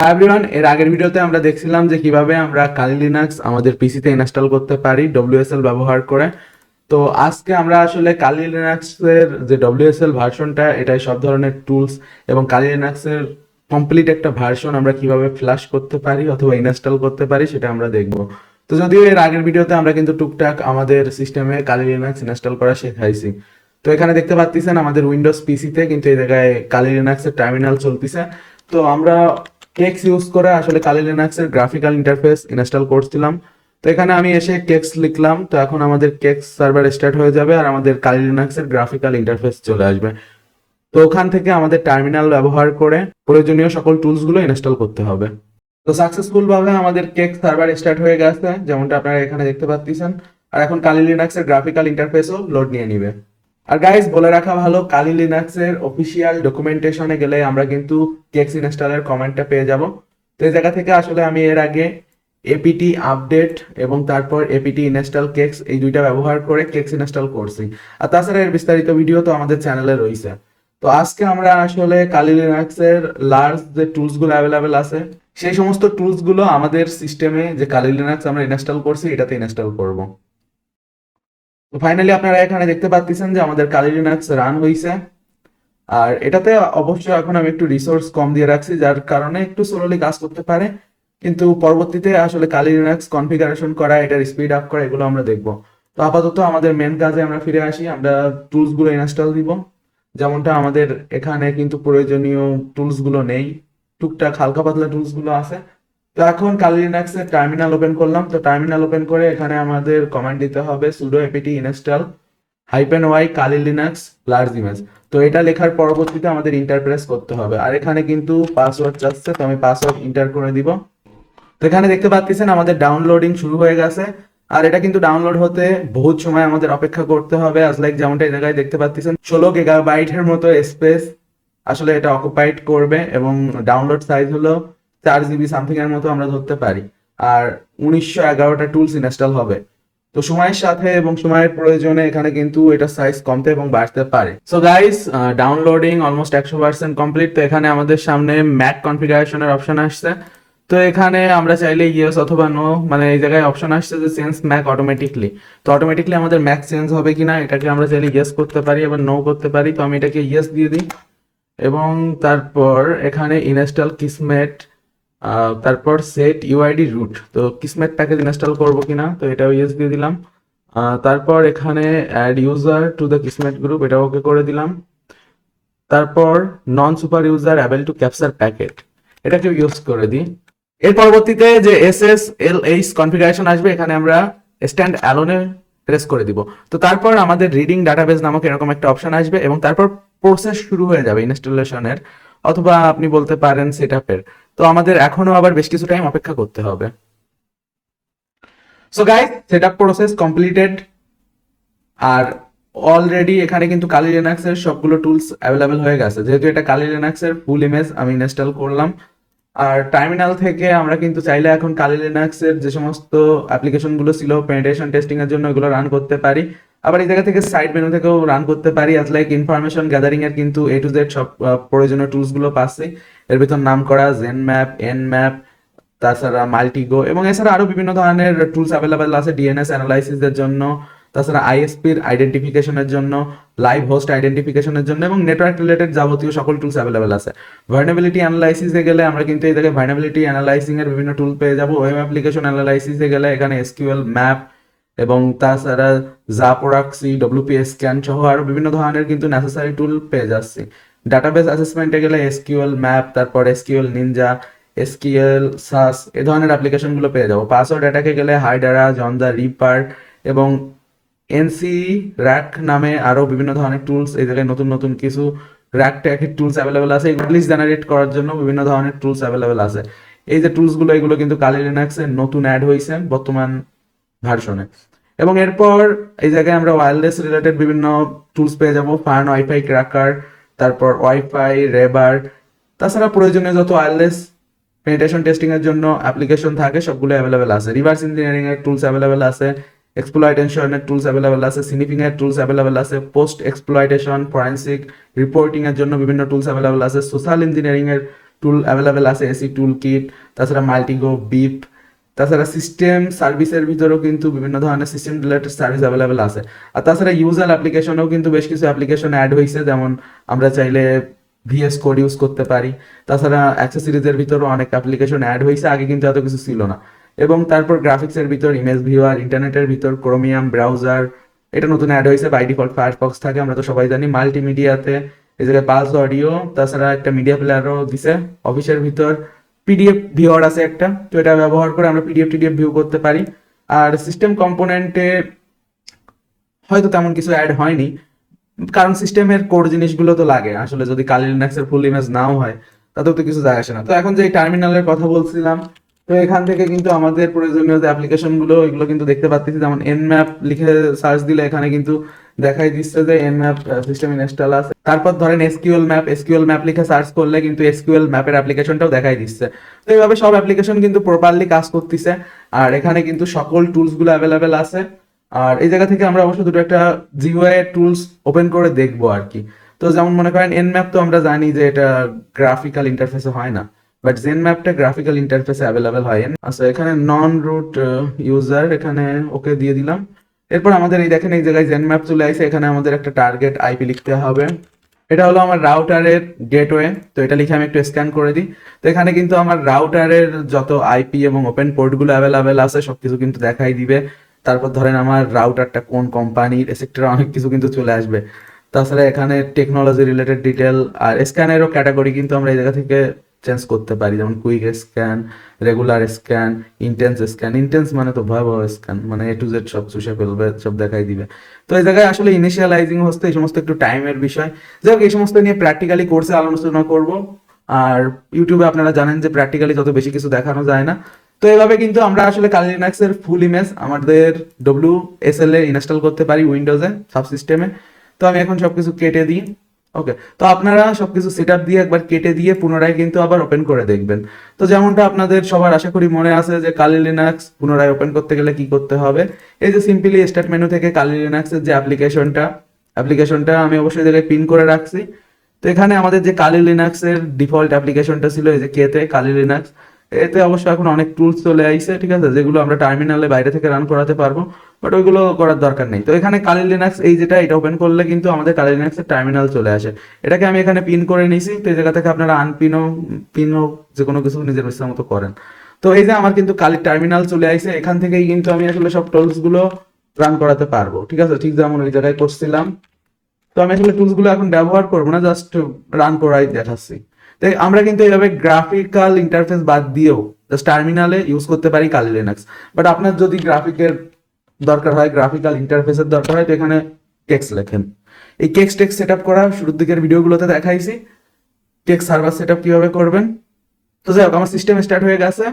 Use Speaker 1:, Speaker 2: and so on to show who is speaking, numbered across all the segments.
Speaker 1: Hi everyone, এর আগের ভিডিওতে আমরা দেখছিলাম যে কিভাবে আমরা কালি লিনাক্স আমাদের পিসিতে ইনস্টল করতে পারি ডব্লিউএসএল ব্যবহার করে। তো আজকে আমরা আসলে কালি লিনাক্সের যে ডব্লিউএসএল ভার্সনটা, এটাই সব ধরনের টুলস এবং কালি লিনাক্সের কমপ্লিট একটা ভার্সন আমরা কিভাবে ফ্ল্যাশ করতে পারি অথবা ইনস্টল করতে পারি সেটা আমরা দেখব। তো যদিও এর আগের ভিডিওতে আমরা কিন্তু টুকটাক আমাদের সিস্টেমে কালি লিনাক্স ইনস্টল করা শেখাইছি। তো এখানে দেখতে পাচ্ছেন আমাদের উইন্ডোজ পিসিতে কিন্তু এই জায়গায় কালি লিনাক্সের টার্মিনাল চলতেছে। তো আমরা কেক্স ইউজ করে আসলে কালি লিনাক্সের গ্রাফিক্যাল ইন্টারফেস ইনস্টল করছিলাম। তো এখানে আমি এসে কেক্স লিখলাম, তো এখন আমাদের কেক্স সার্ভার স্টার্ট হয়ে যাবে আর আমাদের কালি লিনাক্সের গ্রাফিক্যাল ইন্টারফেস চলে আসবে। তো ওখান থেকে আমাদের টার্মিনাল ব্যবহার করে প্রয়োজনীয় সকল টুলস গুলো ইনস্টল করতে হবে। তো সাকসেসফুল ভাবে আমাদের কেক সার্ভার স্টার্ট হয়ে গেছে, যেমনটা আপনারা এখানে দেখতে পাচ্ছেন। আর এখন কালি লিনাক্সের গ্রাফিক্যাল ইন্টারফেসও লোড নিয়ে নিবে। আর গাইস, বলে রাখা ভালো, কালি লিনাক্সের অফিসিয়াল ডকুমেন্টেশনে গেলে আমরা কিন্তু কেক্স ইনস্টলের কমেন্টটা পেয়ে যাব। তো এই জায়গা থেকে আসলে আমি এর আগে এপিটি আপডেট এবং তারপর এপিটি ইনস্টল কেক্স এই দুইটা ব্যবহার করে কেক্স ইনস্টল করছি। আর তাছাড়া এর বিস্তারিত ভিডিও তো আমাদের চ্যানেলে রয়েছে। তো আজকে আমরা আসলে কালি লিনাক্সের লার্জ যে টুলস গুলো অ্যাভেলেবেল আছে সেই সমস্ত টুলস গুলো আমাদের সিস্টেমে যে কালি লিনাক্স আমরা ইনস্টল করছি এটাতে ইনস্টল করব। তো ফাইনালি আপনারা এখানে দেখতে পাচ্ছেন যে আমাদের কালি লিনাক্স রান হয়েছে। আর এটাতে অবশ্য এখন আমি একটু রিসোর্স কম দিয়ে রাখছি, যার কারণে একটু স্লোলি কাজ করতে পারে, কিন্তু পরবর্তীতে আসলে কালি লিনাক্স কনফিগারেশন করা, এটার স্পিড আপ করা, এগুলো আমরা দেখব। তো আপাতত আমাদের মেন কাজে আমরা ফিরে আসি। আমরা টুলস গুলো ইনস্টল দিব। যেমনটা আমাদের এখানে কিন্তু প্রয়োজনীয় টুলস গুলো নেই, টুকটাক হালকা পাতলা টুলস গুলো আছে। তো এখন কালি লিনাক্সের টার্মিনাল ওপেন করলাম। তো টার্মিনাল ওপেন করে এখানে আমাদের কমান্ড দিতে হবে sudo apt install -y কালি লিনাক্স লার্জ ইমেজ। তো এটা লেখার পরবর্তীতে আমাদের ইন্টার প্রেস করতে হবে। আর এখানে কিন্তু পাসওয়ার্ড চাচ্ছে, তো আমি পাসওয়ার্ড ইন্টার করে দিব। তো এখানে দেখতে পাচ্ছেন আমাদের ডাউনলোডিং শুরু হয়ে গেছে। আর এটা কিন্তু ডাউনলোড হতে বহুত সময় আমাদের অপেক্ষা করতে হবে। আজ লাইক যেমনটা এই জায়গায় দেখতে পাচ্ছেন 16 গিগাবাইটের মতো স্পেস আসলে এটা অকুপাইড করবে এবং ডাউনলোড সাইজ হলো 4 জিবি সামথিং এর মতো আমরা ধরতে পারি। আর 1911টা টুলস ইনস্টল হবে। তো সময়ের সাথে এবং সময়ের প্রয়োজনে এখানে কিন্তু এটা সাইজ কমতে এবং বাড়তে পারে। So guys, downloading almost 100% complete. তো এখানে আমাদের সামনে ম্যাক কনফিগারেশনের অপশন আসছে। তো এখানে আমরা চাইলে ইয়েস অথবা নো, মানে এই জায়গায় অপশন আসছে যে চেঞ্জ ম্যাক অটোমেটিকলি। তো অটোমেটিকলি আমাদের ম্যাক চেঞ্জ হবে কিনা এটাকে আমরা চাইলে ইয়েস করতে পারি, আবার নো করতে পারি। তো আমি এটাকে ইয়েস দিয়ে দিই এবং তারপর এখানে ইনস্টল কিসমেট, তারপর সেট ইউআইডি রুট। তো কিসমেট প্যাকেজ ইনস্টল করবো কিনা, তো এটাও ইয়েস দিয়ে দিলাম। তারপর এখানে add user to the Kismet group, এটা ওকে করে দিলাম। তারপর non super user able to capture packet, এটাকে ইউজ করে দিই। এর পরবর্তীতে যে SSLH কনফিগারেশন আসবে, এখানে আমরা স্ট্যান্ড অ্যালোনে প্রেস করে দিব। তো তারপর আমাদের রিডিং ডাটাবেস নামক এরকম একটা অপশন আসবে এবং তারপর প্রসেস শুরু হয়ে যাবে ইনস্টলেশনের, অথবা আপনি বলতে পারেন সেটআপের। তো আমাদের এখনো আবার বেশ কিছু টাইম অপেক্ষা করতে হবে। So guys, setup process completed. আর অলরেডি এখানে কিন্তু কালি লিনাক্সের সবগুলো টুলস অ্যাভেলেবেল হয়ে গেছে, যেহেতু এটা কালি লিনাক্সের ফুল ইমেজ আমি ইনস্টল করলাম। আর টার্মিনাল থেকে আমরা কিন্তু চাইলে এখন কালি লিনাক্সের যে সমস্ত অ্যাপ্লিকেশন গুলো ছিল পেনিট্রেশন টেস্টিং এর জন্য, এগুলো রান করতে পারি। আবার এই জায়গা থেকে সাইড মেনু থেকেও রান করতে পারি। আজ লাইক ইনফরমেশন গ্যাদারিং এর কিন্তু A to Z সব প্রয়োজনীয় টুলস গুলো পাচ্ছি। এর ভিতর নাম করা জেন ম্যাপ, এন ম্যাপ, তাছাড়া মাল্টিগো এবং এছাড়া আরো বিভিন্ন ধরনের টুলস অ্যাভেলেবেল আছে ডিএনএস অ্যানালাইসিস এর জন্য, তাছাড়া আইএসপির আইডেন্টিফিকেশনের জন্য, লাইভ হোস্ট আইডেন্টিফিকেশনের জন্য এবং নেটওয়ার্ক রিলেটেড যাবতীয় সকল টুলস অ্যাভেলেবেল আছে। ভার্নেবিলিটি অ্যানালাইসিসে গেলে আমরা কিন্তু এই জায়গায় ভার্নেবিলিটি অ্যানালাইসিং এর বিভিন্ন টুল পেয়ে যাব। ওয়েব অ্যাপ্লিকেশন অ্যানালাইসিসে গেলে এখানে এসকিউএল ম্যাপ এবং তাছাড়া জাপোরাক্সি, ডব্লিউপিএস স্ক্যান সহ আরো বিভিন্ন ধরনের কিন্তু নেসেসারি টুল পেয়ে যাচ্ছি। ডাটাবেস অ্যাসেসমেন্টে গেলে এসকিউএল ম্যাপ, তারপর এসকিউএল নিনজা, এসকিউএল সাস, এই ধরনের অ্যাপ্লিকেশন গুলো পেয়ে যাবো। পাসওয়ার্ড অ্যাটাকে গেলে হাইডারা, জনদা, রিপার এবং এনসি র্যাক নামে আরো বিভিন্ন ধরনের টুলস, এই জায়গায় নতুন নতুন কিছু র্যাক ট্যাকের টুলস অ্যাভেলেবেল আছে। ইংলিশ জেনারেট করার জন্য বিভিন্ন ধরনের টুলস অ্যাভেলেবেল আছে। এই যে টুলস গুলো, এগুলো কিন্তু কালি লিনাক্সে নতুন অ্যাড হয়েছে বর্তমান ভার্সনে। এবং এরপর এই জায়গায় আমরা ওয়্যারলেস রিলেটেড বিভিন্ন টুলস পেয়ে যাবো, ফান ওয়াইফাই ক্র্যাকার, তারপর ওয়াইফাই রেবার, তাছাড়া প্রয়োজনীয় যত ওয়্যারলেস পেনিট্রেশন টেস্টিং এর জন্য অ্যাপ্লিকেশন থাকে সবগুলো অ্যাভেলেবেল আছে। রিভার্স ইঞ্জিনিয়ারিং এর টুলস অ্যাভেলেবেল আছে, এক্সপ্লয়টেশনের টুলস অ্যাভেলেবেল আছে, স্নিফিং এর টুলস অ্যাভেলেবেল আছে, পোস্ট এক্সপ্লয়টেশন ফরেনসিক রিপোর্টিং এর জন্য বিভিন্ন টুলস অ্যাভেলেবেল আছে, সোশ্যাল ইঞ্জিনিয়ারিং এর টুল অ্যাভেলেবেল আছে, এসি টুল কিট, তাছাড়া মাল্টিগো, বিপ, তাছাড়া সিস্টেম সার্ভিসের ভিতরেও কিন্তু বিভিন্ন ধরনের সিস্টেম রিলেটেড সার্ভিস অ্যাভেলেবেল আছে। আর তাছাড়া ইউজার অ্যাপ্লিকেশনেও কিন্তু বেশ কিছু অ্যাপ্লিকেশন অ্যাড হয়েছে, যেমন আমরা চাইলে ভিএস কোড ইউজ করতে পারি। তাছাড়া অ্যাক্সেসরিজের ভিতরেও অনেক অ্যাপ্লিকেশন অ্যাড হয়েছে, আগে কিন্তু এত কিছু ছিল না। এবং তারপর গ্রাফিক্সের ভিতর ইমেজ ভিউয়ার, ইন্টারনেটের ভিতর ক্রোমিয়াম ব্রাউজার, এটা নতুন অ্যাড হয়েছে। বাই ডিফল্ট ফায়ারফক্স থাকে, আমরা তো সবাই জানি। মাল্টিমিডিয়াতে এই জায়গায় পালস অডিও, তাছাড়া একটা মিডিয়া প্লেয়ারও দিছে। অফিসের ভিতর পিডিএফ ভিউয়ার আছে একটা, তো এটা ব্যবহার করে আমরা পিডিএফ টিডিএফ ভিউ করতে পারি। আর সিস্টেম কম্পোনেন্টে হয়তো তেমন কিছু অ্যাড হয়নি, কারণ সিস্টেমের কোর জিনিসগুলো তো লাগে আসলে। যদি কালি লিনাক্সের ফুল ইমেজ নাও হয় তাতেও তো কিছু যায় আসে না। তো এখন যে টার্মিনালের কথা বলছিলাম, তো এখান থেকে কিন্তু আমাদের প্রয়োজনীয় যে অ্যাপ্লিকেশন গুলো এগুলো কিন্তু দেখতে পাচ্ছি। যেমন nmap লিখে সার্চ দিলে এখানে কিন্তু দেখাই দিচ্ছে যে nmap সিস্টেম ইনস্টল আছে। তারপর ধরেন এসকিউএল ম্যাপ লিখে সার্চ করলে কিন্তু এসকিউএল ম্যাপের অ্যাপ্লিকেশনটাও দেখাই দিচ্ছে। তো এইভাবে সব অ্যাপ্লিকেশন কিন্তু প্রপারলি কাজ করতেছে। আর এখানে কিন্তু সকল টুলস গুলো অ্যাভেলেবেল আছে। আর এই জায়গা থেকে আমরা অবশ্য দুটো একটা জিইউআই টুলস ওপেন করে দেখবো আর কি। তো যেমন মনে করেন nmap তো আমরা জানি যে এটা গ্রাফিক্যাল ইন্টারফেসে হয় না, বাট জেনম্যাপটা গ্রাফিক্যাল ইন্টারফেসে অ্যাভেলেবেল হয়। আচ্ছা, এখানে নন রুট ইউজার, এখানে ওকে দিয়ে দিলাম। এরপর আমাদের এই দেখেন এই জায়গায় জেনম্যাপ চলে আসে। এখানে আমাদের একটা টার্গেট আইপি লিখতে হবে। এটা হলো আমার রাউটারের গেটওয়ে, তো এটা লিখে আমি একটু স্ক্যান করে দিই। তো এখানে কিন্তু আমার রাউটারের যত আইপি এবং ওপেন পোর্টগুলো অ্যাভেলেবেল আছে সবকিছু কিন্তু দেখাই দিবে। তারপর ধরেন আমার রাউটারটা কোন কোম্পানির, এসেক্টর অনেক কিছু কিন্তু চলে আসবে। তাছাড়া এখানে টেকনোলজি রিলেটেড ডিটেল আর স্ক্যানেরও ক্যাটাগরি কিন্তু আমরা এই জায়গা থেকে চেঞ্জ করতে পারি, যেমন quick scan, regular scan, intense scan. Intense মানে তো ভয়াবহ স্ক্যান, মানে এ টু জেড সব চুষে ফেলবে, সব দেখাই দিবে। তো এই জায়গায় আসলে ইনিশিয়ালাইজিং হচ্ছে এই সমস্ত একটু টাইমের বিষয়। যাই হোক, এই সমস্ত নিয়ে প্র্যাকটিক্যালি কোর্সে আলোচনা করব। আর ইউটিউবে আপনারা জানেন যে প্র্যাকটিক্যালি যত বেশি কিছু দেখানো যায় না। তো এভাবে কিন্তু আমরা আসলে কালি লিনাক্সের ফুল ইমেজ আমাদের WSL এ ইনস্টল করতে পারি উইন্ডোজে সাবসিস্টেমে। তো আমি এখন সবকিছু কেটে দিই। ওকে, তো আপনারা সবকিছু সেট আপ দিয়ে একবার কেটে দিয়ে পুনরায় কিন্তু আবার ওপেন করে দেখবেন। তো যেমনটা আপনাদের সবার আশা করি মনে আছে যে কালি লিনাক্স পুনরায় ওপেন করতে গেলে কি করতে হবে। এই যে সিম্পলি স্টার্ট মেনু থেকে কালি লিনাক্সের যে অ্যাপ্লিকেশনটা আমি অবশ্যই জায়গায় পিন করে রাখছি। তো এখানে আমাদের যে কালি লিনাক্সের ডিফল্ট অ্যাপ্লিকেশনটা ছিল এই যে কেতে কালি লিনাক্স, এতে অবশ্য এখন অনেক টুলস চলে আইছে, ঠিক আছে, যেগুলো আমরা টার্মিনালে বাইরে থেকে রান করাতে পারবো, বাট ওইগুলো করার দরকার নেই। তো এখানে কালি লিনাক্স এই যেটা, এটা ওপেন করলে কিন্তু আমাদের কালি লিনাক্সের টার্মিনাল চলে আসে। এটাকে আমি এখানে পিন করে নিয়েছি। তো এই জায়গা থেকে আপনারা পিনও যে কোনো কিছু নিজের ইচ্ছা মতো করেন। তো এই যে আমার কিন্তু কালি টার্মিনাল চলে আইছে, এখান থেকেই কিন্তু আমি আসলে সব টুলস গুলো রান করাতে পারবো, ঠিক আছে, ঠিক যেমন ওই জায়গায় করছিলাম। তো আমি আসলে টুলস গুলো এখন ব্যবহার করবো না, জাস্ট রান করাই দেখাচ্ছি। তাই আমরা কিন্তু এইভাবে গ্রাফিক্যাল ইন্টারফেস বাদ দিয়েও জাস্ট টার্মিনালে ইউজ করতে পারি কালি লিনাক্স। বাট আপনার যদি গ্রাফিকের দরকার হয়, গ্রাফিক্যাল ইন্টারফেসের দরকার হয়, তো এখানে কেক্স লেখেন। এই কেক্স টেক্স সেট আপ করা শুরুর দিকের ভিডিওগুলোতে দেখাইছি, কেক্স সার্ভার সেট আপ কিভাবে করবেন। তো যাই হোক, আমার সিস্টেম স্টার্ট হয়ে গেছে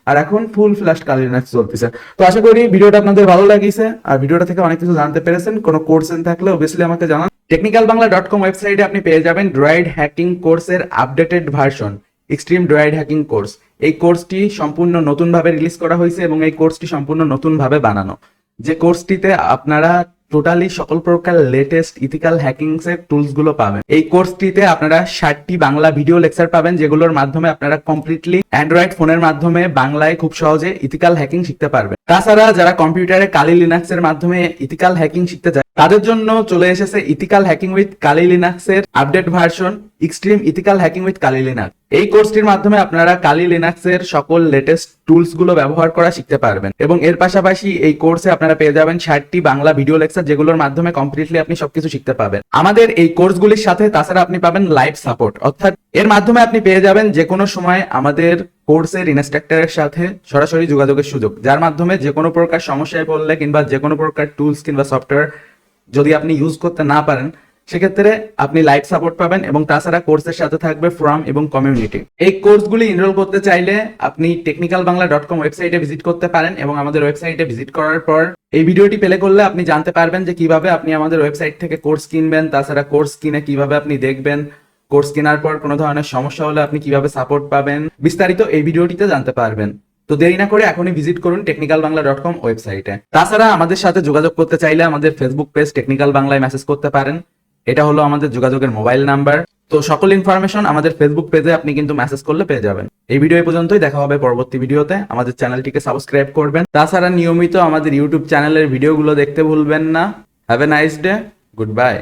Speaker 1: আর এখন ফুল ফ্ল্যাশ কালি লিনাক্স চলতেছে। তো আশা করি ভিডিওটা আপনাদের ভালো লাগিয়েছে আর ভিডিওটা থেকে অনেক কিছু জানতে পেরেছেন। কোনো কোর্সেন থাকলে অবভিয়াসলি আমাকে জানান। technicalbangla.com ওয়েবসাইটে আপনি পেয়ে যাবেন ড্রয়েড হ্যাকিং কোর্সের updated version, extreme droid hacking course. এই কোর্সটি সম্পূর্ণ নতুনভাবে রিলিজ করা হয়েছে এবং এই কোর্সটি সম্পূর্ণ নতুনভাবে বানানো। যে কোর্সটিতে আপনারা টোটালি সকল প্রকার লেটেস্ট ইথিক্যাল হ্যাকিংস এর টুলস গুলো পাবেন। এই কোর্সটিতে আপনারা 60টি বাংলা ভিডিও লেকচার পাবেন, যেগুলোর মাধ্যমে আপনারা কমপ্লিটলি অ্যান্ড্রয়েড ফোনের মাধ্যমে বাংলায় খুব সহজে ইথিক্যাল হ্যাকিং শিখতে পারবেন। তাছাড়া যারা কম্পিউটারে কালি লিনাক্স এর মাধ্যমে ইথিক্যাল হ্যাকিং শিখতে চায় তাদের জন্য চলে এসেছে ethical hacking with Kali Linux এর update version, extreme ethical hacking with Kali Linux. এই কোর্সটির মাধ্যমে আপনারা কালি লিনাক্স এর সকল লেটেস্ট টুলস গুলো ব্যবহার করা শিখতে পারবেন এবং এর পাশাপাশি এই কোর্সে আপনারা পেয়ে যাবেন 60টি বাংলা ভিডিও লেকচার, যেগুলোর মাধ্যমে কমপ্লিটলি আপনি সবকিছু শিখতে পাবেন। আমাদের এই কোর্সগুলির সাথে তাছাড়া আপনি পাবেন লাইভ সাপোর্ট, অর্থাৎ এর মাধ্যমে আপনি পেয়ে যাবেন যে কোনো সময় আমাদের কোর্সের ইনস্ট্রাক্টরের সাথে সরাসরি যোগাযোগের সুযোগ, যার মাধ্যমে যে কোনো প্রকার সমস্যায় পড়লে কিংবা যে কোনো প্রকার টুলস কিংবা সফটওয়্যার যদি আপনি ইউজ করতে না পারেন সেক্ষেত্রে আপনি লাইভ সাপোর্ট পাবেন এবং তাছাড়া কোর্সের সাথে থাকবে ফোরাম এবং কমিউনিটি। এই কোর্সগুলি এনরোল করতে চাইলে আপনি technicalbangla.com ওয়েবসাইটে ভিজিট করতে পারেন এবং আমাদের ওয়েবসাইটে ভিজিট করার পর এই ভিডিওটি প্লে করলে আপনি জানতে পারবেন যে কিভাবে আপনি আমাদের ওয়েবসাইট থেকে কোর্স কিনবেন, তাছাড়া কোর্স কিনে কিভাবে আপনি দেখবেন, কোর্স কেনার পর কোনো ধরনের সমস্যা হলে আপনি কিভাবে সাপোর্ট পাবেন, বিস্তারিত এই ভিডিওটিতে জানতে পারবেন। তো দেরি না করে এখনই ভিজিট করুন technicalbangla.com ওয়েবসাইটে। তাছাড়া আমাদের সাথে যোগাযোগ করতে চাইলে আমাদের ফেসবুক পেজ টেকনিক্যাল বাংলায় মেসেজ করতে পারেন। এটা হলো আমাদের যোগাযোগের মোবাইল নাম্বার তো সকল ইনফরমেশন আমাদের ফেসবুক পেজে আপনি কিন্তু মেসেজ করলে পেয়ে যাবেন। এই ভিডিও এই পর্যন্তই, দেখা হবে পরবর্তী ভিডিওতে। আমাদের চ্যানেলটিকে সাবস্ক্রাইব করবেন, তাছাড়া নিয়মিত আমাদের ইউটিউব চ্যানেলের ভিডিওগুলো দেখতে ভুলবেন না। Have a nice day, good bye.